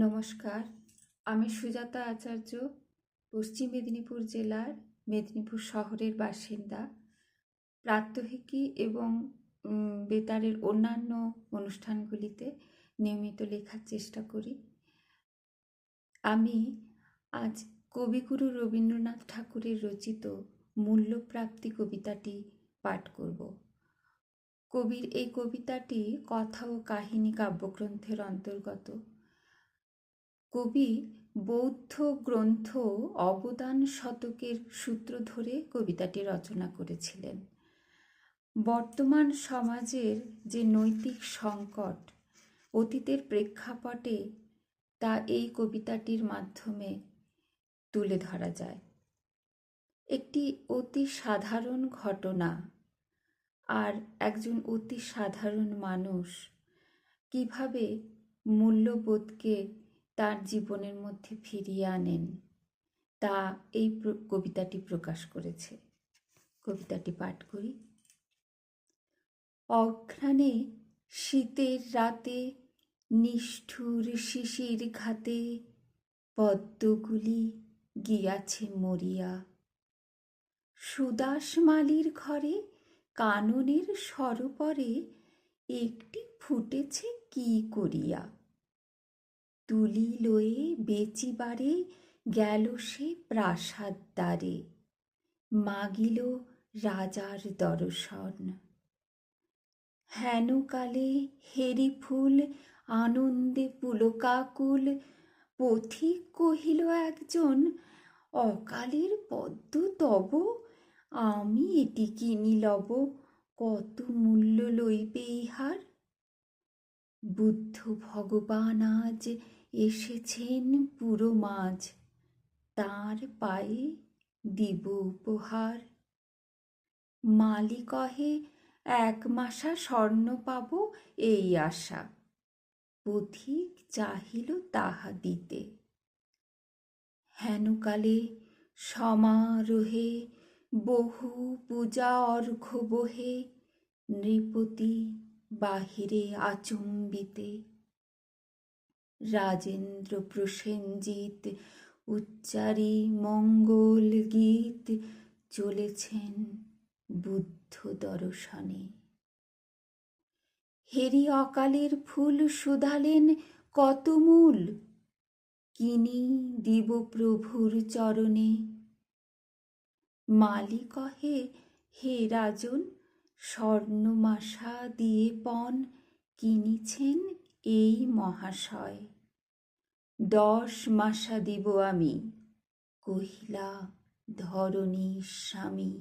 নমস্কার, আমি সুজাতা আচার্য, পশ্চিম মেদিনীপুর জেলার মেদিনীপুর শহরের বাসিন্দা। প্রাত্যহিকী এবং বেতারের অন্যান্য অনুষ্ঠানগুলিতে নিয়মিত লেখার চেষ্টা করি। আমি আজ কবিগুরু রবীন্দ্রনাথ ঠাকুরের রচিত মূল্যপ্রাপ্তি কবিতাটি পাঠ করব। কবির এই কবিতাটি কথা ও কাহিনী কাব্যগ্রন্থের অন্তর্গত। কবি বৌদ্ধ গ্রন্থ অবদান শতকের সূত্র ধরে কবিতাটি রচনা করেছিলেন। বর্তমান সমাজের যে নৈতিক সংকট অতীতের প্রেক্ষাপটে তা এই কবিতাটির মাধ্যমে তুলে ধরা যায়। একটি অতি সাধারণ ঘটনা আর একজন অতি সাধারণ মানুষ কিভাবে মূল্যবোধকে তার জীবনের মধ্যে ফিরিয়ে আনেন তা এই কবিতাটি প্রকাশ করেছে। কবিতাটি পাঠ করি। অঘ্রাণে শীতের রাতে নিষ্ঠুর শিশির ঘাতে পদ্মগুলি গিয়াছে মরিয়া। সুদাস মালির ঘরে কাননের সরোবরে একটি ফুটেছে কি করিয়া। তুলি লয়ে বেচিবারে গেল সে প্রাসাদ দ্বারে, মাগিল রাজার দর্শন। হেনকালে হেরি ফুল আনন্দে পুলকাকুল, পথিক কহিল একজন, অকালের পদ্ম তব, আমি এটি কিনি লব, কত মূল্য লইবে ইহার। বুদ্ধ ভগবান আজ এসেছেন পুরো মাঝ, তাঁর পায়ে দিব উপহার। মালি কহে 1 মাসা স্বর্ণ পাব এই আশা, পথিক চাহিল তাহা দিতে। হেনকালে সমারোহে বহু পূজা অর্ঘ্য বহে, নৃপতি বাহিরে আচম্বিতে। রাজেন্দ্র প্রসেনজিৎ উচ্চারি মঙ্গল গীত, চলেছেন বুদ্ধ দর্শনে। হেরি অকালের ফুল শুধালেন কত মূল, কিনি দিব প্রভুর চরণে। মালি কহে হে রাজন, স্বর্ণমাসা দিয়ে পণ কিনিছেন এই মহাশয়। 10 মাসা দিব আমি, কহিলা ধরণীর স্বামী।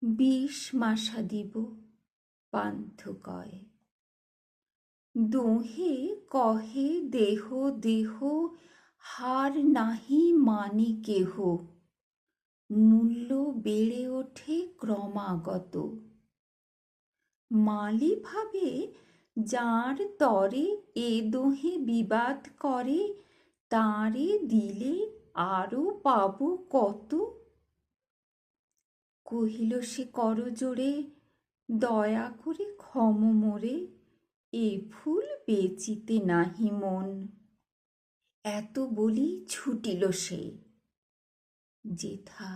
20 মাসা দিব, পান্থ কয়। দোহে কহে দেহ দেহ, হার নাহি মানে কেহ। মূল্য বেড়ে ওঠে ক্রমাগত। মালি ভাবে যার তরে এ দোহে বিবাদ করে, তাঁরে দিলে আরো পাব কত। কহিল সে করজোড়ে, দয়া করে ক্ষম মোরে, এ ফুল বেচিতে নাহি মন। এত বলি ছুটিল সে, যেথা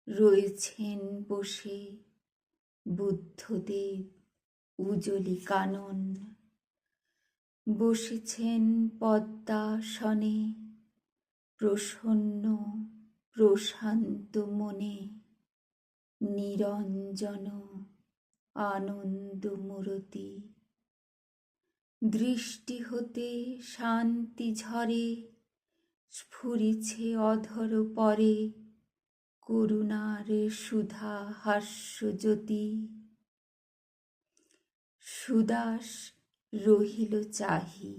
রয়েছেন বসে বুদ্ধদেব উজলি কানন। বসেছেন পদ্মাসনে, প্রসন্ন প্রশান্ত মনে, নিরঞ্জন আনন্দ মূরতি। দৃষ্টি হতে শান্তি ঝরে, স্ফুরিছে অধর পরে, করুণার সুধা হাস্যজ্যোতি। সুদাস রহিল চাহি,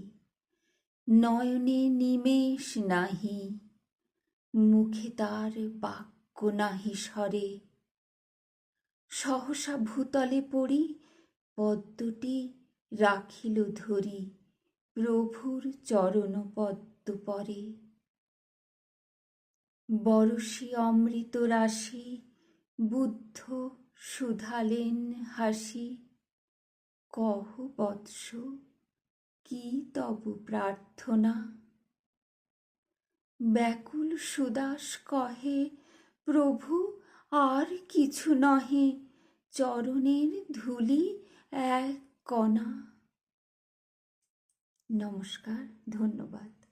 নয়নে নিমেষ নাহি, মুখে তার বাক্য নাহি সরে। সহসা ভূতলে পড়ি, পদ্মটি রাখিল ধরি, প্রভুর চরণ পদ্ম পরে। বরশি অমৃত রাশি, বুদ্ধ শুধালেন হাসি, কহ বৎস কি তব প্রার্থনা? ব্যাকুল সুদাস কহে, প্রভু আর কিছু নহে, চরণের ধূলি এক কণা। নমস্কার, ধন্যবাদ।